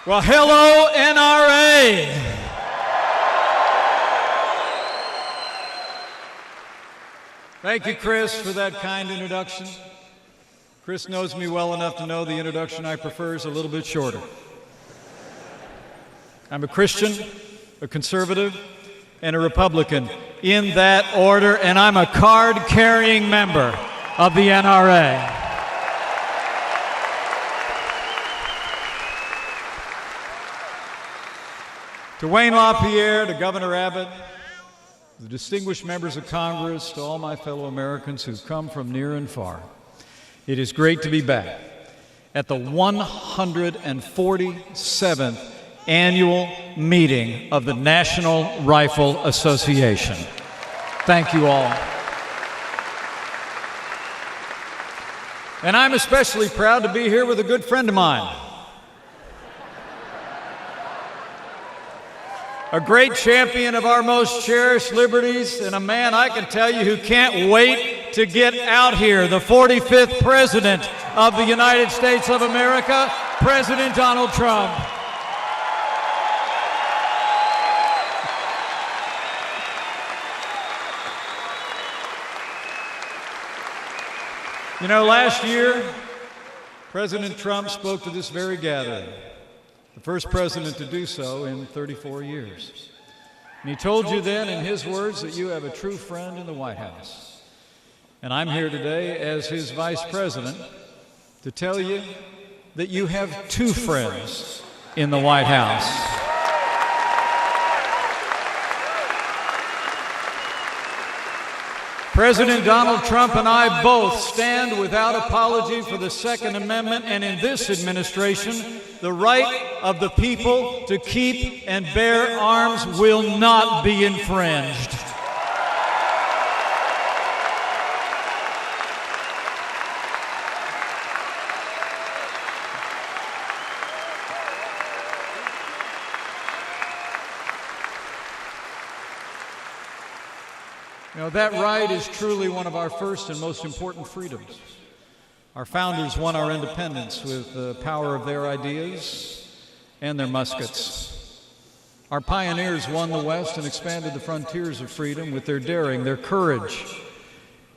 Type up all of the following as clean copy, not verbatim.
Well, hello, NRA. Thank you, Chris, for that kind introduction. Chris knows me well enough to know the introduction I prefer is a little bit shorter. I'm a Christian, a conservative, and a Republican in that order, and I'm a card-carrying member of the NRA. To Wayne LaPierre, to Governor Abbott, the distinguished members of Congress, to all my fellow Americans who've come from near and far, it is great to be back at the 147th annual meeting of the National Rifle Association. Thank you all. And I'm especially proud to be here with a good friend of mine, a great champion of our most cherished liberties, and a man I can tell you who can't wait to get out here, the 45th President of the United States of America, President Donald Trump. You know, last year, President Trump spoke to this very gathering, the first president to do so in 34 years. And he told you then, in his words, that you have a true friend in the White House. And I'm here today as his vice president to tell you that you have two friends in the White House. President Donald Trump and I both stand without apology for the Second Amendment, and in this administration, the right of the people to keep and bear arms will not be infringed. You know, that right is truly one of our first and most important freedoms. Our founders won our independence with the power of their ideas and their muskets. Our pioneers won the West and expanded the frontiers of freedom with their daring, their courage,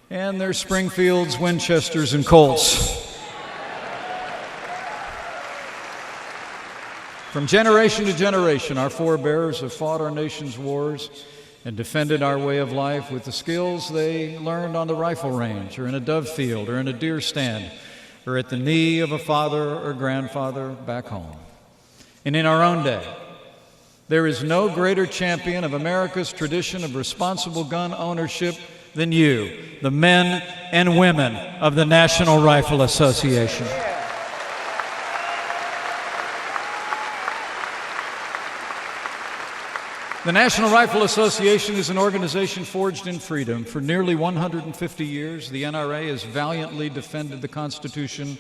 and their Springfields, Winchesters, and Colts. From generation to generation, our forebears have fought our nation's wars and defended our way of life with the skills they learned on the rifle range, or in a dove field, or in a deer stand, or at the knee of a father or grandfather back home. And in our own day, there is no greater champion of America's tradition of responsible gun ownership than you, the men and women of the National Rifle Association. The National Rifle Association is an organization forged in freedom. For nearly 150 years, the NRA has valiantly defended the Constitution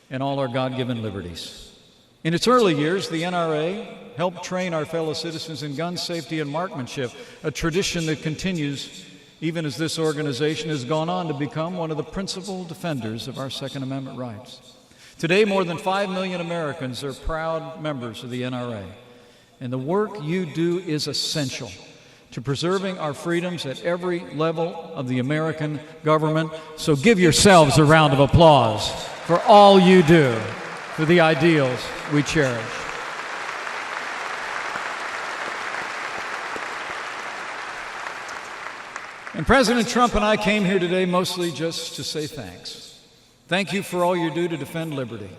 and all our God-given liberties. In its early years, the NRA helped train our fellow citizens in gun safety and marksmanship, a tradition that continues even as this organization has gone on to become one of the principal defenders of our Second Amendment rights. Today, more than 5 million Americans are proud members of the NRA. And the work you do is essential to preserving our freedoms at every level of the American government. So give yourselves a round of applause for all you do for the ideals we cherish. And President Trump and I came here today mostly just to say thanks. Thank you for all you do to defend liberty.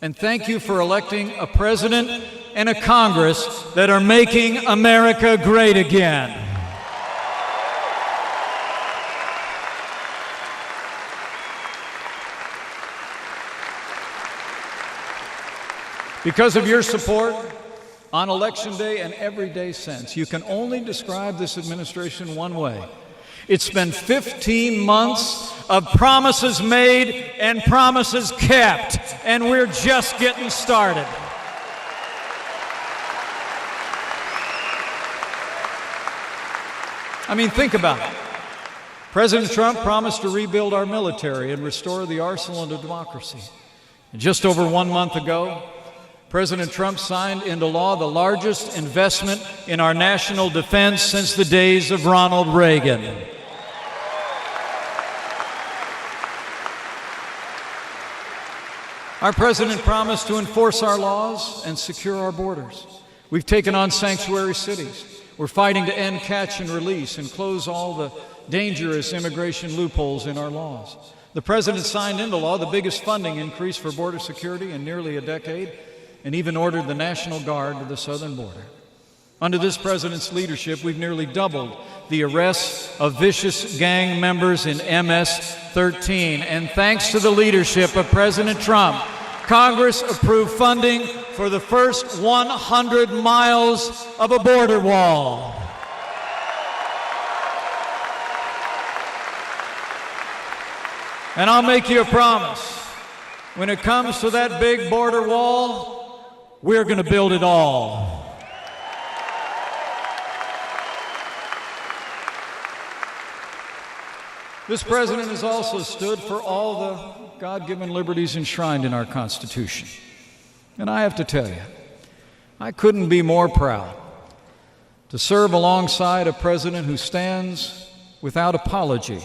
And thank you for electing a president and a Congress that are making America great again. Because of your support on Election Day and every day since, you can only describe this administration one way. It's been 15 months of promises made and promises kept, and we're just getting started. I mean, think about it. President Trump promised to rebuild our military and restore the arsenal of democracy. And just over 1 month ago, President Trump signed into law the largest investment in our national defense since the days of Ronald Reagan. Our president promised to enforce our laws and secure our borders. We've taken on sanctuary cities. We're fighting to end catch and release and close all the dangerous immigration loopholes in our laws. The president signed into law the biggest funding increase for border security in nearly a decade, and even ordered the National Guard to the southern border. Under this president's leadership, we've nearly doubled the arrests of vicious gang members in MS-13. And thanks to the leadership of President Trump, Congress approved funding for the first 100 miles of a border wall. And I'll make you a promise. When it comes to that big border wall, we're going to build it all. This president has also stood for all the God-given liberties enshrined in our Constitution. And I have to tell you, I couldn't be more proud to serve alongside a president who stands without apology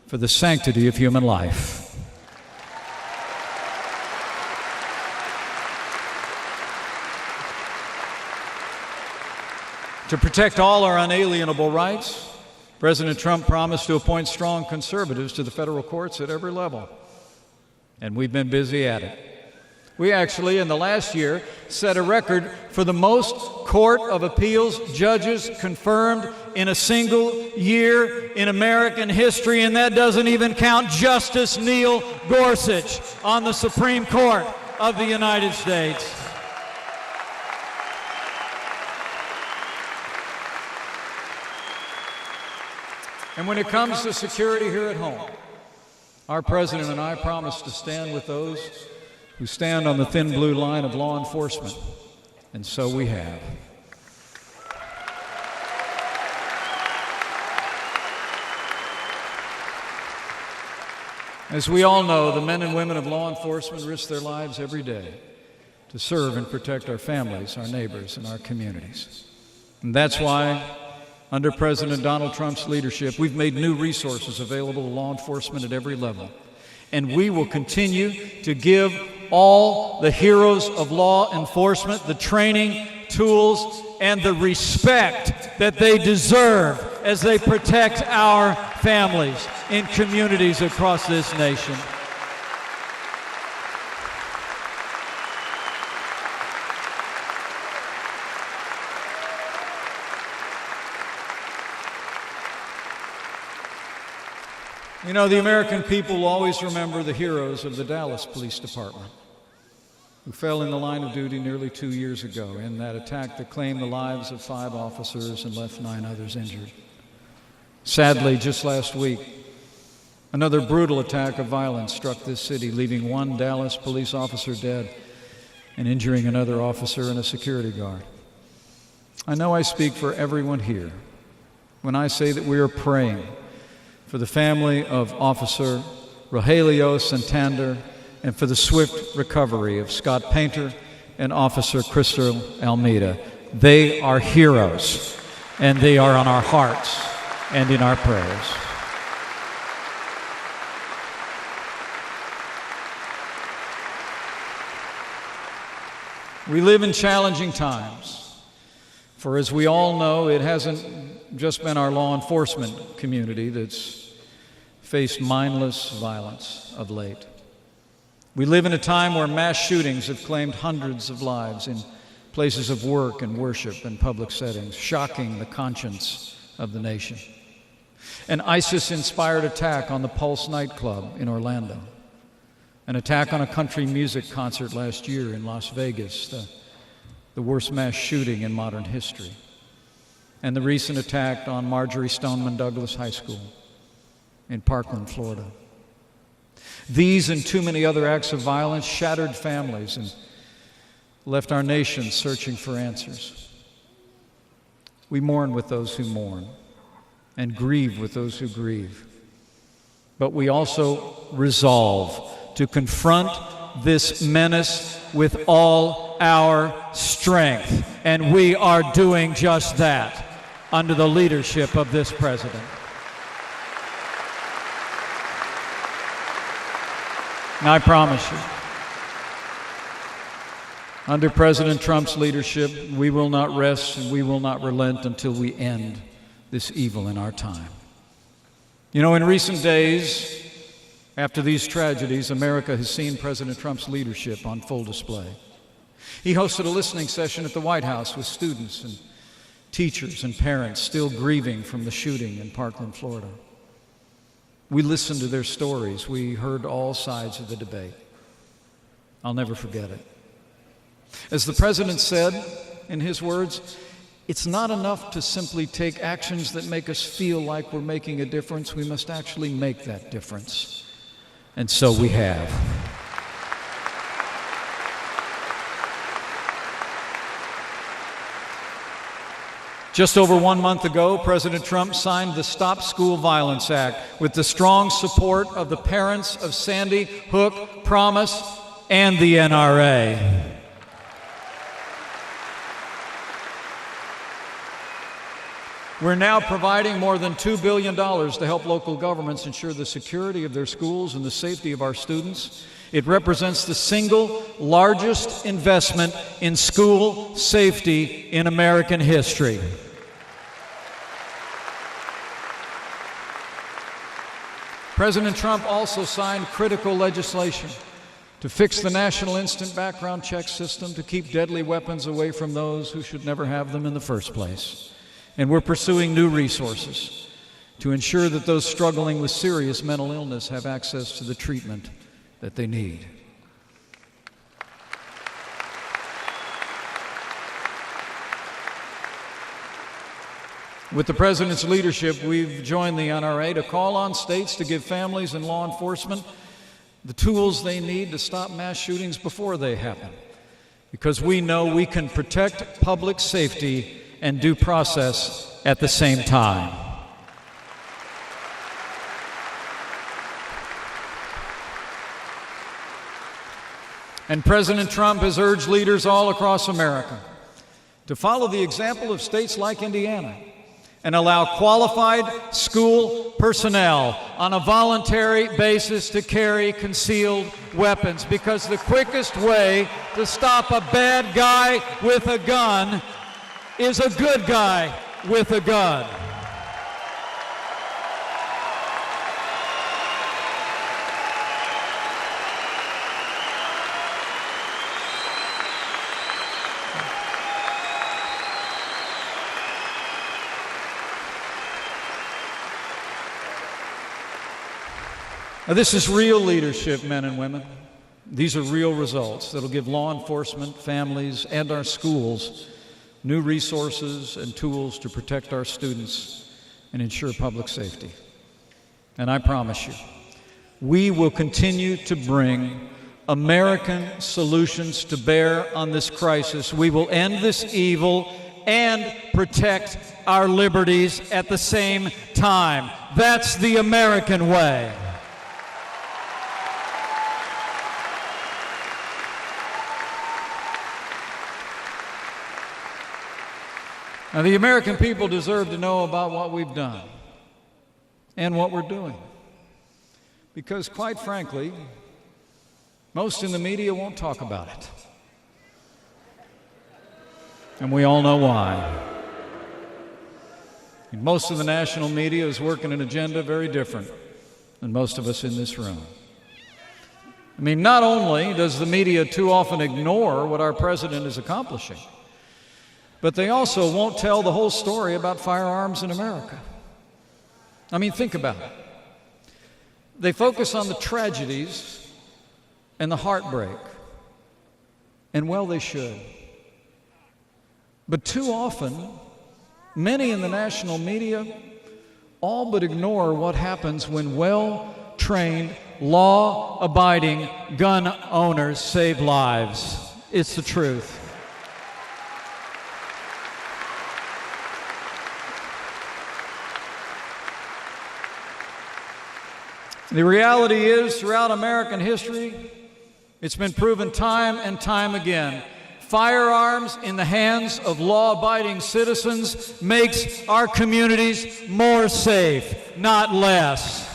for the sanctity of human life. To protect all our unalienable rights, President Trump promised to appoint strong conservatives to the federal courts at every level. And we've been busy at it. We actually, in the last year, set a record for the most Court of Appeals judges confirmed in a single year in American history, and that doesn't even count Justice Neil Gorsuch on the Supreme Court of the United States. And when it comes to security here at home, our president and I promise to stand with those who stand on the thin blue line of law enforcement, and so we have. As we all know, the men and women of law enforcement risk their lives every day to serve and protect our families, our neighbors, and our communities. And that's why, under President Donald Trump's leadership, we've made new resources available to law enforcement at every level. And we will continue to give all the heroes of law enforcement the training, tools, and the respect that they deserve as they protect our families in communities across this nation. You know, the American people will always remember the heroes of the Dallas Police Department who fell in the line of duty nearly 2 years ago in that attack that claimed the lives of 5 officers and left 9 others injured. Sadly, just last week, another brutal attack of violence struck this city, leaving 1 Dallas police officer dead and injuring another officer and a security guard. I know I speak for everyone here when I say that we are praying for the family of Officer Rogelio Santander and for the swift recovery of Scott Painter and Officer Crystal Almeida. They are heroes, and they are on our hearts and in our prayers. We live in challenging times, for as we all know, it hasn't just been our law enforcement community that's faced mindless violence of late. We live in a time where mass shootings have claimed hundreds of lives in places of work and worship and public settings, shocking the conscience of the nation. An ISIS-inspired attack on the Pulse nightclub in Orlando. An attack on a country music concert last year in Las Vegas, the worst mass shooting in modern history. And the recent attack on Marjorie Stoneman Douglas High School in Parkland, Florida. These and too many other acts of violence shattered families and left our nation searching for answers. We mourn with those who mourn and grieve with those who grieve. But we also resolve to confront this menace with all our strength. And we are doing just that under the leadership of this president. And I promise you, under President Trump's leadership, we will not rest and we will not relent until we end this evil in our time. You know, in recent days, after these tragedies, America has seen President Trump's leadership on full display. He hosted a listening session at the White House with students and teachers and parents still grieving from the shooting in Parkland, Florida. We listened to their stories. We heard all sides of the debate. I'll never forget it. As the president said in his words, it's not enough to simply take actions that make us feel like we're making a difference. We must actually make that difference. And so we have. Just over 1 month ago, President Trump signed the Stop School Violence Act with the strong support of the parents of Sandy Hook, Promise, and the NRA. We're now providing more than $2 billion to help local governments ensure the security of their schools and the safety of our students. It represents the single largest investment in school safety in American history. President Trump also signed critical legislation to fix the national instant background check system to keep deadly weapons away from those who should never have them in the first place. And we're pursuing new resources to ensure that those struggling with serious mental illness have access to the treatment that they need. With the President's leadership, we've joined the NRA to call on states to give families and law enforcement the tools they need to stop mass shootings before they happen, because we know we can protect public safety and due process at the same time. And President Trump has urged leaders all across America to follow the example of states like Indiana and allow qualified school personnel on a voluntary basis to carry concealed weapons, because the quickest way to stop a bad guy with a gun is a good guy with a gun. Now, this is real leadership, men and women. These are real results that'll give law enforcement, families, and our schools new resources and tools to protect our students and ensure public safety. And I promise you, we will continue to bring American solutions to bear on this crisis. We will end this evil and protect our liberties at the same time. That's the American way. Now, the American people deserve to know about what we've done and what we're doing, because, quite frankly, most in the media won't talk about it. And we all know why. And most of the national media is working an agenda very different than most of us in this room. I mean, not only does the media too often ignore what our president is accomplishing, but they also won't tell the whole story about firearms in America. I mean, think about it. They focus on the tragedies and the heartbreak, and well, they should. But too often, many in the national media all but ignore what happens when well-trained, law-abiding gun owners save lives. It's the truth. The reality is, throughout American history, it's been proven time and time again, Firearms in the hands of law-abiding citizens makes our communities more safe, not less.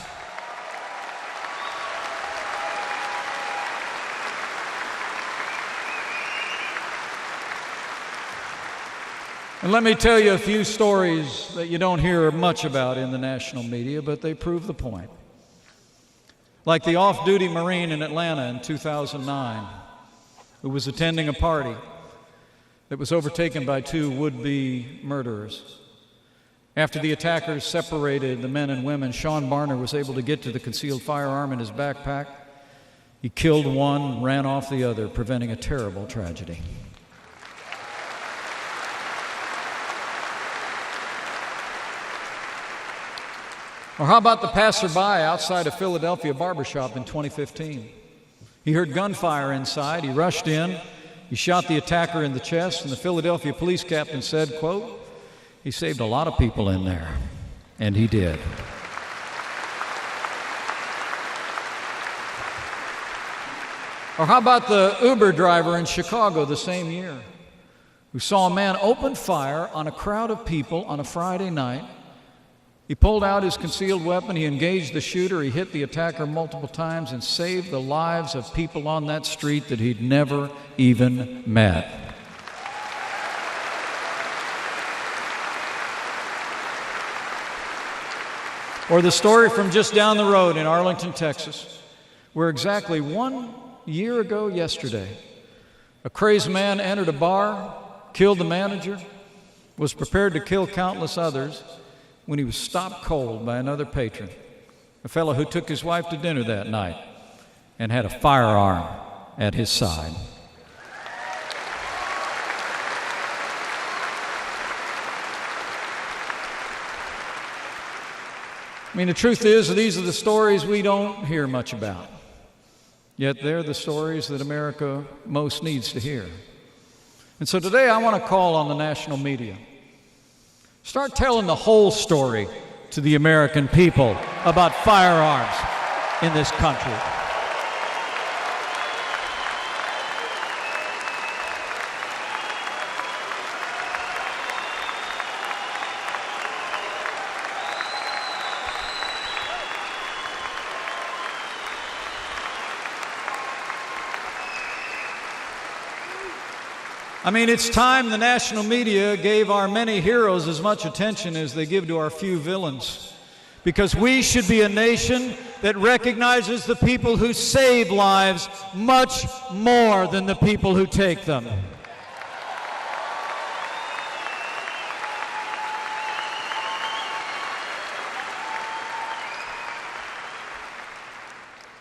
And let me tell you a few stories that you don't hear much about in the national media, but they prove the point. Like the off-duty Marine in Atlanta in 2009, who was attending a party that was overtaken by two would-be murderers. After the attackers separated the men and women, Sean Barner was able to get to the concealed firearm in his backpack. He killed one, ran off the other, preventing a terrible tragedy. Or how about the passerby outside a Philadelphia barbershop in 2015? He heard gunfire inside. He rushed in. He shot the attacker in the chest, and the Philadelphia police captain said, quote, "He saved a lot of people in there." And he did. Or how about the Uber driver in Chicago the same year, who saw a man open fire on a crowd of people on a Friday night. He pulled out his concealed weapon, he engaged the shooter, he hit the attacker multiple times and saved the lives of people on that street that he'd never even met. Or the story from just down the road in Arlington, Texas, where exactly 1 year ago yesterday, a crazed man entered a bar, killed the manager, was prepared to kill countless others, when he was stopped cold by another patron, a fellow who took his wife to dinner that night and had a firearm at his side. I mean, the truth is, these are the stories we don't hear much about. Yet they're the stories that America most needs to hear. And so today I want to call on the national media. Start telling the whole story to the American people about firearms in this country. I mean, it's time the national media gave our many heroes as much attention as they give to our few villains. Because we should be a nation that recognizes the people who save lives much more than the people who take them.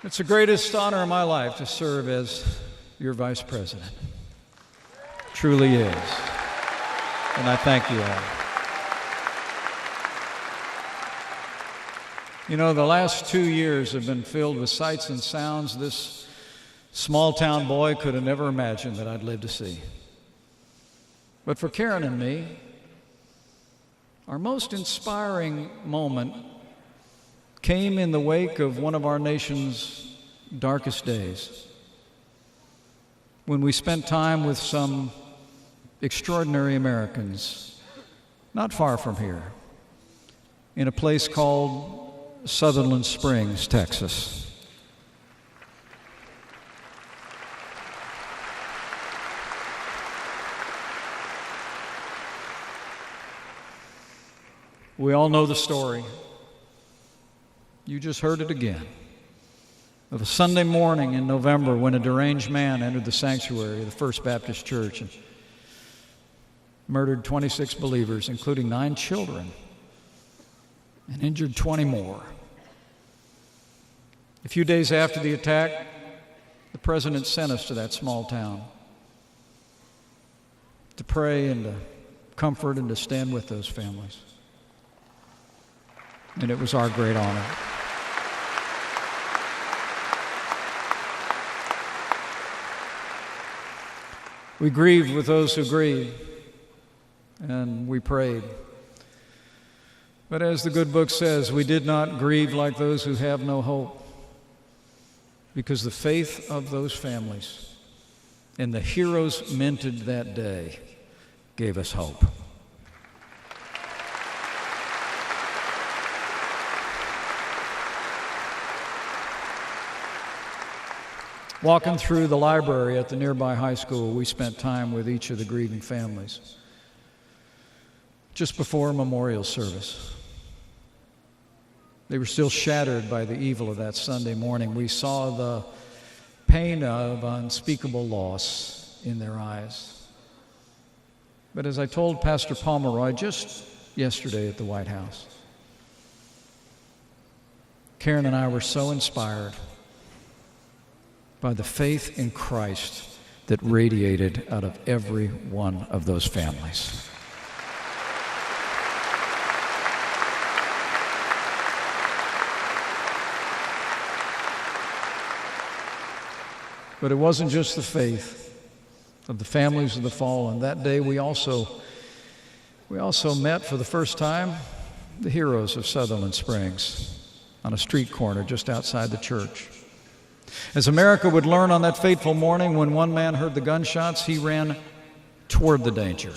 It's the greatest honor of my life to serve as your vice president. Truly is. And I thank you all. You know, the last 2 years have been filled with sights and sounds this small town boy could have never imagined that I'd live to see. But for Karen and me, our most inspiring moment came in the wake of one of our nation's darkest days, when we spent time with some extraordinary Americans, not far from here, in a place called Sutherland Springs, Texas. We all know the story. You just heard it again. Of a Sunday morning in November when a deranged man entered the sanctuary of the First Baptist Church and murdered 26 believers, including 9 children, and injured 20 more. A few days after the attack, the president sent us to that small town to pray and to comfort and to stand with those families. And it was our great honor. We grieved with those who grieved, and we prayed. But as the good book says, we did not grieve like those who have no hope, because the faith of those families and the heroes minted that day gave us hope. Walking through the library at the nearby high school, we spent time with each of the grieving families. Just before a memorial service, they were still shattered by the evil of that Sunday morning. We saw the pain of unspeakable loss in their eyes. But as I told Pastor Pomeroy just yesterday at the White House, Karen and I were so inspired by the faith in Christ that radiated out of every one of those families. But it wasn't just the faith of the families of the fallen. That day we also met for the first time the heroes of Sutherland Springs on a street corner just outside the church. As America would learn on that fateful morning, when one man heard the gunshots, he ran toward the danger,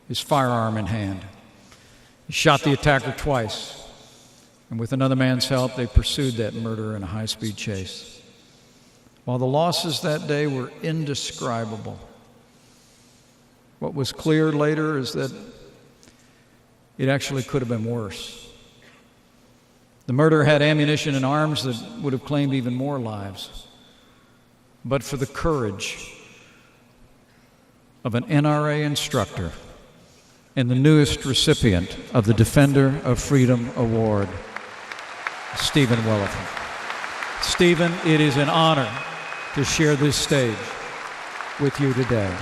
his firearm in hand. He shot the attacker twice, and with another man's help, they pursued that murderer in a high-speed chase. While the losses that day were indescribable, what was clear later is that it actually could have been worse. The murderer had ammunition and arms that would have claimed even more lives. But for the courage of an NRA instructor and the newest recipient of the Defender of Freedom Award, Stephen Williford. Stephen, it is an honor to share this stage with you today.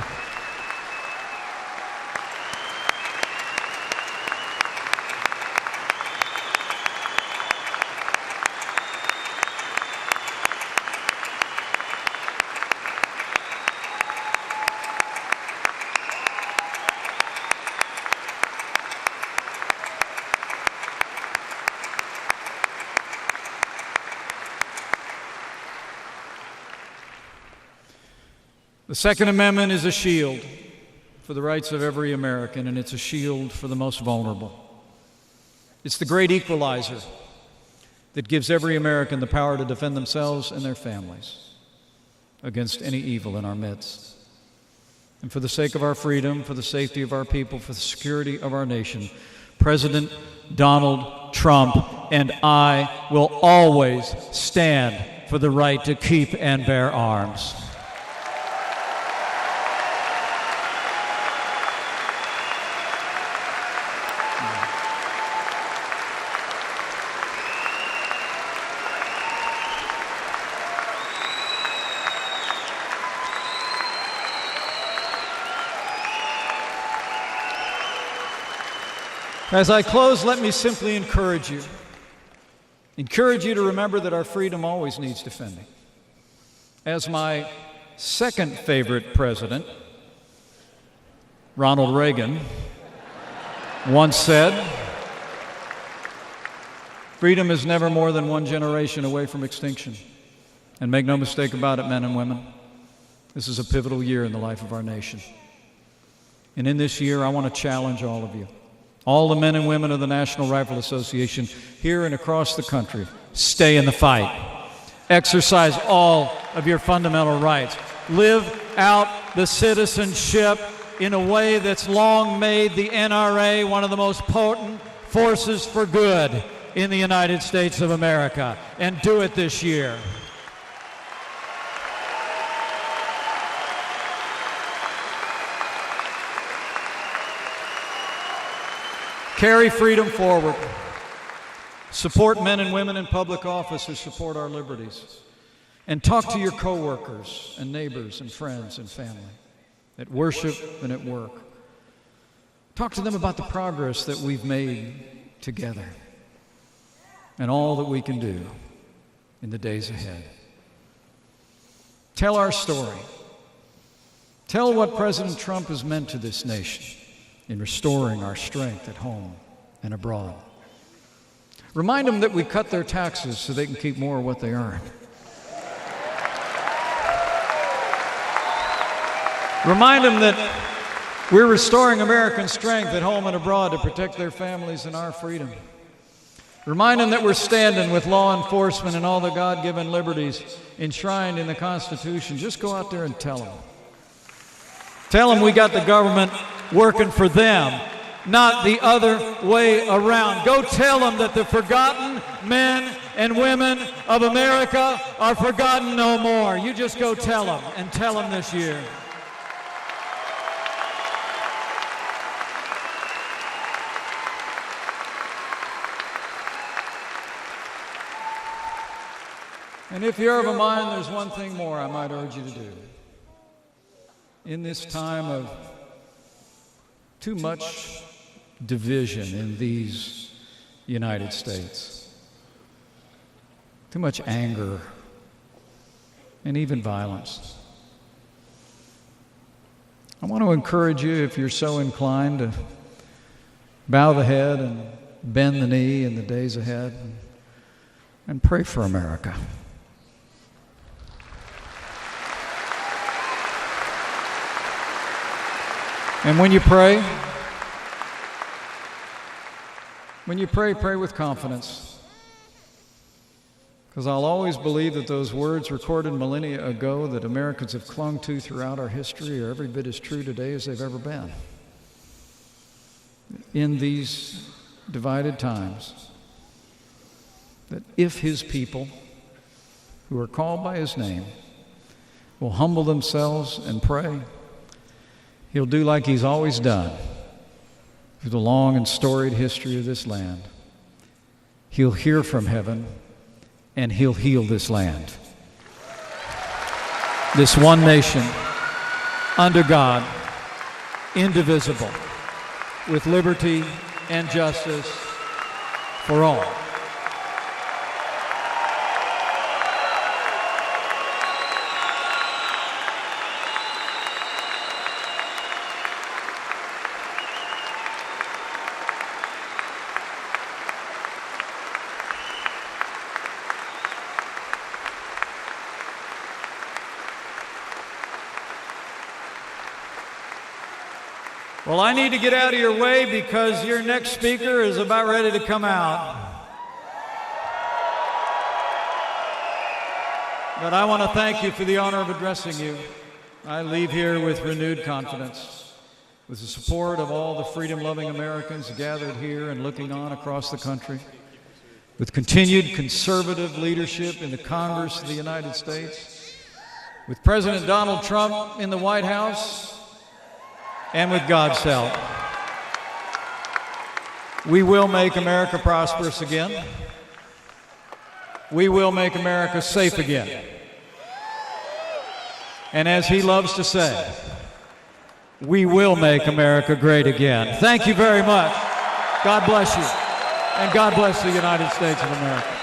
The Second Amendment is a shield for the rights of every American, and it's a shield for the most vulnerable. It's the great equalizer that gives every American the power to defend themselves and their families against any evil in our midst. And for the sake of our freedom, for the safety of our people, for the security of our nation, President Donald Trump and I will always stand for the right to keep and bear arms. As I close, let me simply encourage you to remember that our freedom always needs defending. As my second favorite president, Ronald Reagan, once said, freedom is never more than one generation away from extinction. And make no mistake about it, men and women, this is a pivotal year in the life of our nation. And in this year, I want to challenge all of you, all the men and women of the National Rifle Association here and across the country, stay in the fight. Exercise all of your fundamental rights. Live out the citizenship in a way that's long made the NRA one of the most potent forces for good in the United States of America. And do it this year. Carry freedom forward. Support men and women in public office who support our liberties. And talk to your coworkers and neighbors and friends and family at worship and at work. Talk to them about the progress that we've made together and all that we can do in the days ahead. Tell our story. Tell what President Trump has meant to this nation in restoring our strength at home and abroad. Remind them that we cut their taxes so they can keep more of what they earn. Remind them that we're restoring American strength at home and abroad to protect their families and our freedom. Remind them that we're standing with law enforcement and all the God-given liberties enshrined in the Constitution. Just go out there and tell them. Tell them we got the government working for them, not the other way around. Go tell them that the forgotten men and women of America are forgotten no more. You just go tell them, and tell them this year. And if you're of a mind, there's one thing more I might urge you to do. In this time of too much division in these United States, too much anger, and even violence, I want to encourage you, if you're so inclined, to bow the head and bend the knee in the days ahead and pray for America. And when you pray, pray with confidence. Because I'll always believe that those words recorded millennia ago that Americans have clung to throughout our history are every bit as true today as they've ever been. In these divided times, that if His people, who are called by His name, will humble themselves and pray, He'll do like He's always done through the long and storied history of this land. He'll hear from heaven, and He'll heal this land. This one nation, under God, indivisible, with liberty and justice for all. Well, I need to get out of your way because your next speaker is about ready to come out. But I want to thank you for the honor of addressing you. I leave here with renewed confidence, with the support of all the freedom-loving Americans gathered here and looking on across the country, with continued conservative leadership in the Congress of the United States, with President Donald Trump in the White House, and with God's help. We will make America prosperous again. We will make America safe again. And as he loves to say, we will make America great again. Thank you very much. God bless you. And God bless the United States of America.